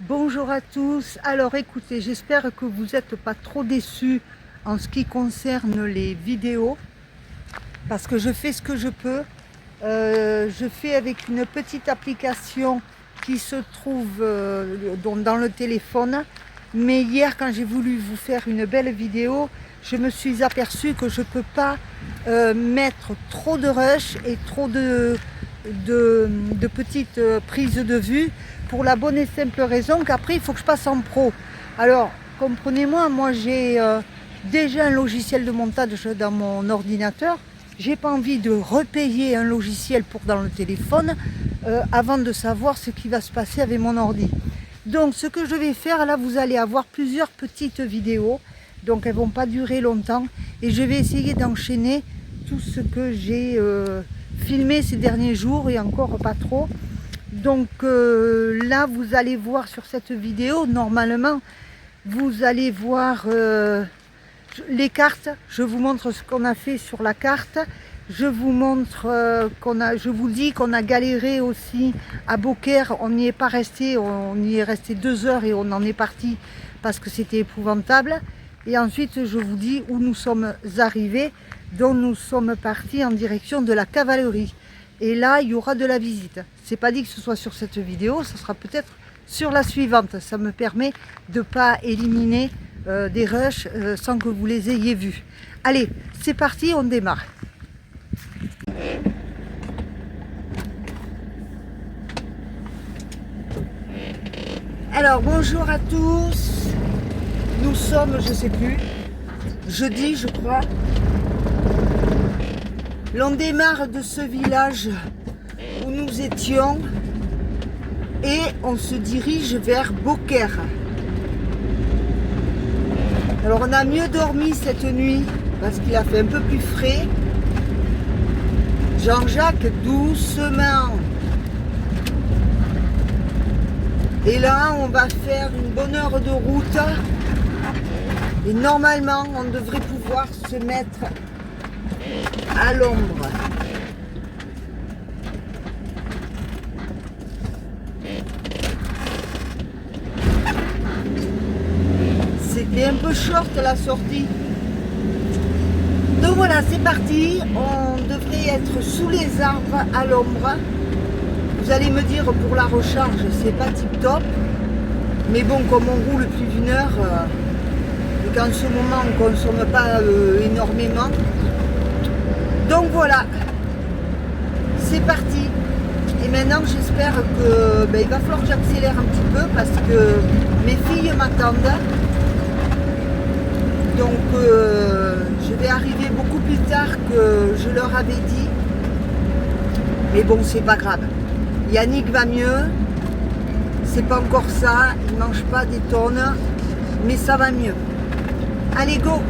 Bonjour à tous. Alors écoutez, j'espère que vous n'êtes pas trop déçus en ce qui concerne les vidéos, parce que je fais ce que je peux. Je fais avec une petite application qui se trouve dans le téléphone. Mais hier, quand j'ai voulu vous faire une belle vidéo, je me suis aperçue que je ne peux pas mettre trop de rush et trop de petites prises de vue, pour la bonne et simple raison qu'après il faut que je passe en pro. Alors comprenez-moi, moi j'ai déjà un logiciel de montage dans mon ordinateur. J'ai pas envie de repayer un logiciel pour dans le téléphone avant de savoir ce qui va se passer avec mon ordi. Donc ce que je vais faire là, vous allez avoir plusieurs petites vidéos, donc elles vont pas durer longtemps, et je vais essayer d'enchaîner tout ce que j'ai filmé ces derniers jours, et encore pas trop. Donc là vous allez voir sur cette vidéo, normalement vous allez voir les cartes. Je vous montre ce qu'on a fait sur la carte. Je vous montre je vous dis qu'on a galéré aussi à Beaucaire. On n'y est pas resté, on y est resté 2 heures et on en est parti parce que c'était épouvantable. Et ensuite je vous dis où nous sommes arrivés, dont nous sommes partis en direction de la cavalerie. Et là il y aura de la visite. C'est pas dit que ce soit sur cette vidéo, ce sera peut-être sur la suivante. Ça me permet de ne pas éliminer des rushs sans que vous les ayez vus. Allez, c'est parti, on démarre. Alors bonjour à tous. Nous sommes, je sais plus, jeudi je crois. L'on démarre de ce village où nous étions et on se dirige vers Beaucaire. Alors on a mieux dormi cette nuit parce qu'il a fait un peu plus frais. Jean-Jacques, doucement. Et là on va faire une bonne heure de route. Et normalement on devrait pouvoir se mettre à l'ombre. C'était un peu short la sortie. Donc voilà, c'est parti. On devrait être sous les arbres à l'ombre. Vous allez me dire, pour la recharge, c'est pas tip top. Mais bon, comme on roule plus d'une heure, et qu'en ce moment on ne consomme pas énormément. Donc voilà, c'est parti. Et maintenant j'espère que il va falloir que j'accélère un petit peu parce que mes filles m'attendent. Donc je vais arriver beaucoup plus tard que je leur avais dit. Mais bon, c'est pas grave. Yannick va mieux. C'est pas encore ça. Il mange pas des tonnes. Mais ça va mieux. Allez, go!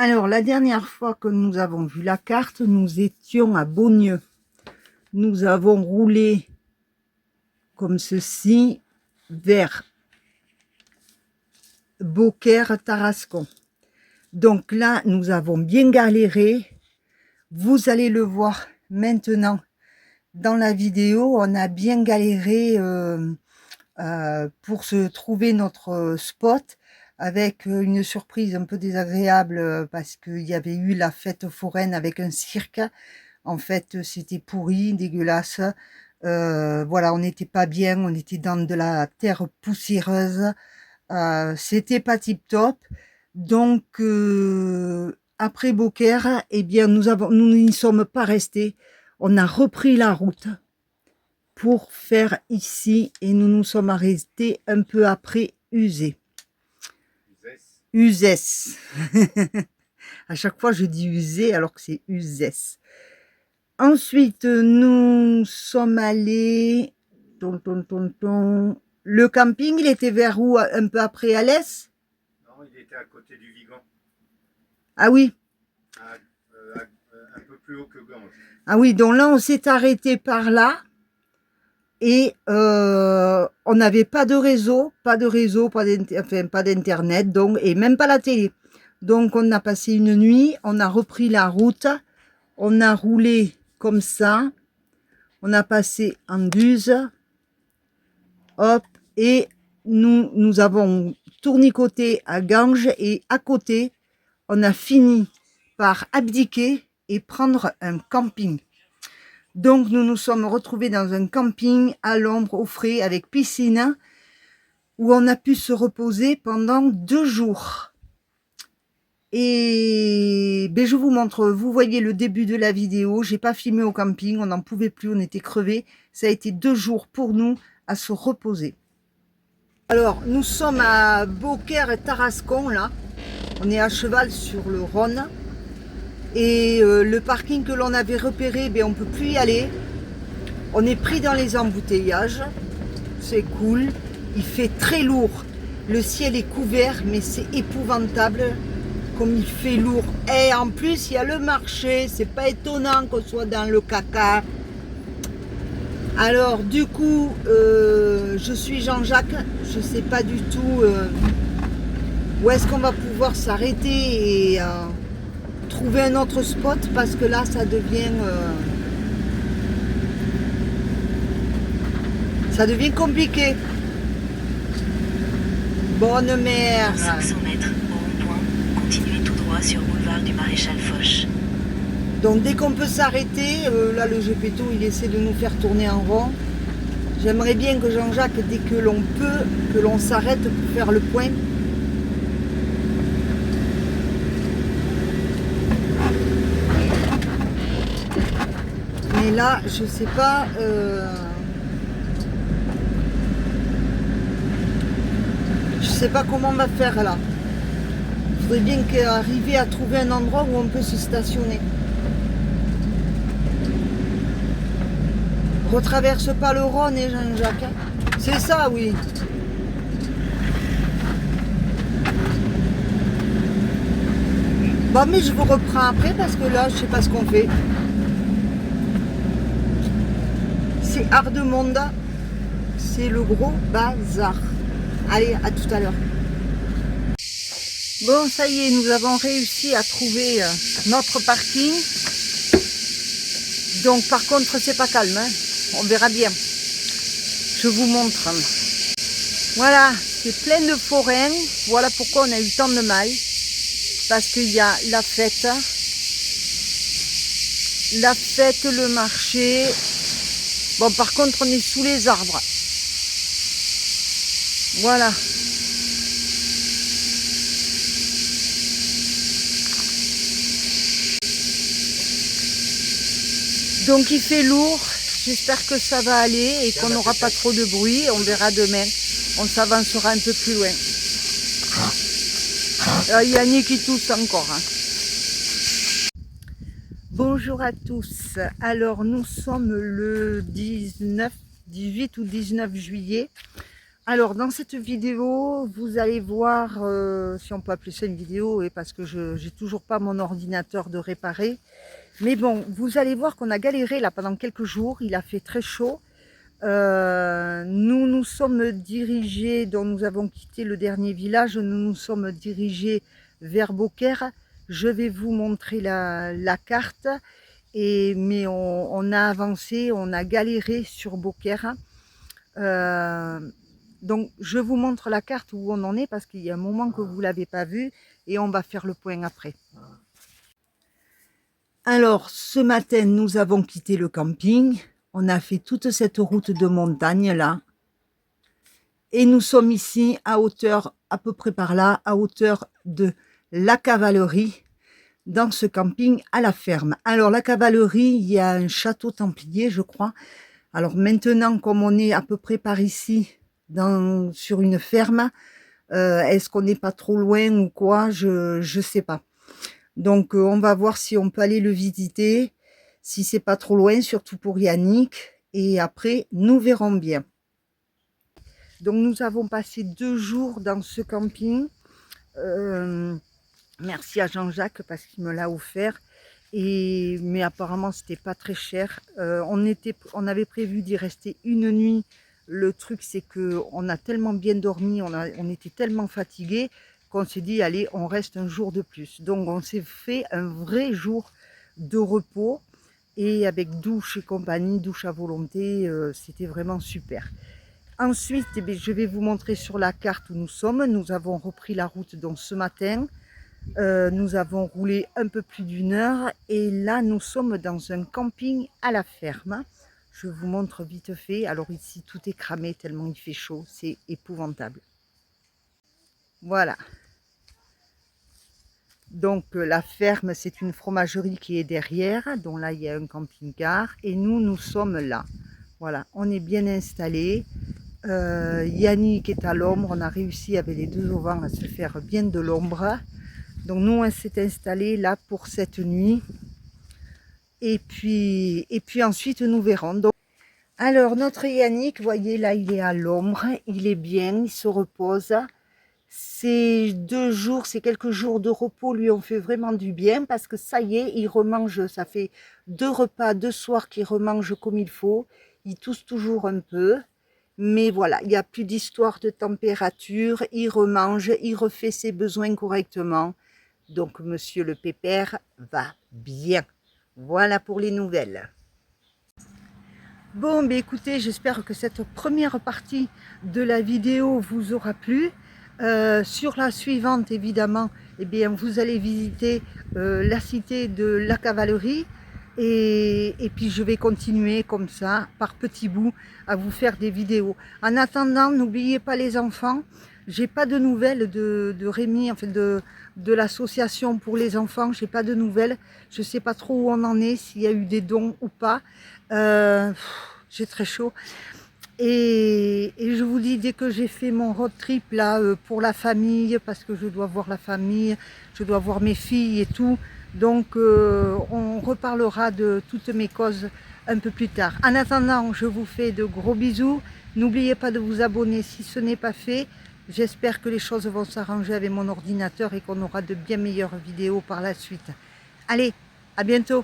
Alors, la dernière fois que nous avons vu la carte, nous étions à Beaugneux. Nous avons roulé comme ceci vers Beaucaire-Tarascon. Donc là, nous avons bien galéré. Vous allez le voir maintenant dans la vidéo. On a bien galéré pour se trouver notre spot, avec une surprise un peu désagréable parce qu'il y avait eu la fête foraine avec un cirque. En fait, c'était pourri, dégueulasse. Voilà, on n'était pas bien, on était dans de la terre poussiéreuse. C'était pas tip top. Donc, après Beaucaire, eh bien, nous n'y sommes pas restés. On a repris la route pour faire ici et nous nous sommes arrêtés un peu après Uzès. Uzès. À chaque fois, je dis user alors que c'est Uzès. Ensuite, nous sommes allés... Le camping, il était vers où? Un peu après Alès? Non, il était à côté du Vigan. Ah oui. Un peu plus haut que Ganges. Ah oui, donc là, on s'est arrêté par là. Et on n'avait pas de réseau, pas d'internet, donc, et même pas la télé. Donc on a passé une nuit, on a repris la route, on a roulé comme ça, on a passé en Buse, hop, et nous avons tournicoté à Ganges, et à côté, on a fini par abdiquer et prendre un camping. Donc nous nous sommes retrouvés dans un camping à l'ombre, au frais, avec piscine, où on a pu se reposer pendant 2 jours. Et ben, je vous montre, vous voyez le début de la vidéo, j'ai pas filmé au camping, on n'en pouvait plus, on était crevés. Ça a été 2 jours pour nous à se reposer. Alors nous sommes à Beaucaire-Tarascon là, on est à cheval sur le Rhône. Et le parking que l'on avait repéré, ben, on ne peut plus y aller. On est pris dans les embouteillages. C'est cool. Il fait très lourd. Le ciel est couvert, mais c'est épouvantable comme il fait lourd. Et en plus, il y a le marché. C'est pas étonnant qu'on soit dans le caca. Alors, du coup, je suis Jean-Jacques. Je sais pas du tout où est-ce qu'on va pouvoir s'arrêter et trouver un autre spot, parce que là ça devient compliqué. Bonne mère. 500 mètres au rond-point, continuez tout droit sur boulevard du Maréchal Foch. Donc dès qu'on peut s'arrêter, là le Gepetto il essaie de nous faire tourner en rond. J'aimerais bien que Jean-Jacques, dès que l'on peut, que l'on s'arrête pour faire le point. Mais là, je sais pas. Je sais pas comment on va faire là. Il faudrait bien arriver à trouver un endroit où on peut se stationner. Retraverse pas le Rhône, et Jean-Jacques. Hein. C'est ça, oui. Bon, mais je vous reprends après parce que là, je sais pas ce qu'on fait. C'est Ardemonda, c'est le gros bazar. Allez, à tout à l'heure. Bon, ça y est, nous avons réussi à trouver notre parking. Donc, par contre, c'est pas calme, hein. On verra bien. Je vous montre. Voilà, c'est plein de forains. Voilà pourquoi on a eu tant de mal. Parce qu'il y a la fête, le marché. Bon, par contre, on est sous les arbres. Voilà. Donc, il fait lourd. J'espère que ça va aller et qu'on n'aura pas trop de bruit. On verra demain. On s'avancera un peu plus loin. Yannick qui tousse encore. Hein. Bonjour à tous. Alors, nous sommes le 18 ou 19 juillet. Alors, dans cette vidéo, vous allez voir, si on peut appeler ça une vidéo, et parce que je n'ai toujours pas mon ordinateur de réparer. Mais bon, vous allez voir qu'on a galéré là pendant quelques jours. Il a fait très chaud. Nous nous sommes dirigés, donc nous avons quitté le dernier village, nous nous sommes dirigés vers Beaucaire. Je vais vous montrer la carte, mais on a avancé, on a galéré sur Beaucaire. Donc je vous montre la carte où on en est parce qu'il y a un moment que vous ne l'avez pas vu et on va faire le point après. Alors ce matin nous avons quitté le camping. On a fait toute cette route de montagne là. Et nous sommes ici à hauteur, à peu près par là, à hauteur de la cavalerie, dans ce camping à la ferme. Alors la cavalerie, il y a un château templier, je crois. Alors maintenant, comme on est à peu près par ici, sur une ferme, est-ce qu'on n'est pas trop loin ou quoi? Je sais pas. Donc on va voir si on peut aller le visiter, si c'est pas trop loin, surtout pour Yannick. Et après, nous verrons bien. Donc nous avons passé 2 jours dans ce camping. Merci à Jean-Jacques parce qu'il me l'a offert. Mais apparemment c'était pas très cher. On avait prévu d'y rester une nuit. Le truc c'est que on a tellement bien dormi, on était tellement fatigués qu'on s'est dit allez, on reste un jour de plus. Donc on s'est fait un vrai jour de repos et avec douche et compagnie, douche à volonté, c'était vraiment super. Ensuite, eh bien, je vais vous montrer sur la carte où nous sommes. Nous avons repris la route donc ce matin. Nous avons roulé un peu plus d'1 heure et là nous sommes dans un camping à la ferme. Je vous montre vite fait. Alors ici tout est cramé tellement il fait chaud, c'est épouvantable. Voilà. Donc la ferme c'est une fromagerie qui est derrière, donc là il y a un camping-car et nous sommes là. Voilà, on est bien installé. Yannick est à l'ombre, on a réussi avec les 2 auvents à se faire bien de l'ombre. Donc nous on s'est installé là pour cette nuit et puis ensuite nous verrons. Donc, alors notre Yannick, voyez là il est à l'ombre, il est bien, il se repose. Ces 2 jours, ces quelques jours de repos lui ont fait vraiment du bien parce que ça y est, il remange, ça fait 2 repas, 2 soirs qu'il remange comme il faut. Il tousse toujours un peu, mais voilà, il n'y a plus d'histoire de température, il remange, il refait ses besoins correctement. Donc monsieur le pépère va bien. Voilà pour les nouvelles. Bon, ben écoutez, j'espère que cette première partie de la vidéo vous aura plu. Sur la suivante, évidemment, eh bien, vous allez visiter la cité de la cavalerie. Et puis je vais continuer comme ça, par petits bouts, à vous faire des vidéos. En attendant, n'oubliez pas les enfants, j'ai pas de nouvelles de Rémi, enfin de l'association pour les enfants, j'ai pas de nouvelles. Je sais pas trop où on en est, s'il y a eu des dons ou pas. J'ai très chaud. Et je vous dis, dès que j'ai fait mon road trip là pour la famille, parce que je dois voir la famille, je dois voir mes filles et tout, donc on reparlera de toutes mes causes un peu plus tard. En attendant, je vous fais de gros bisous. N'oubliez pas de vous abonner si ce n'est pas fait. J'espère que les choses vont s'arranger avec mon ordinateur et qu'on aura de bien meilleures vidéos par la suite. Allez, à bientôt!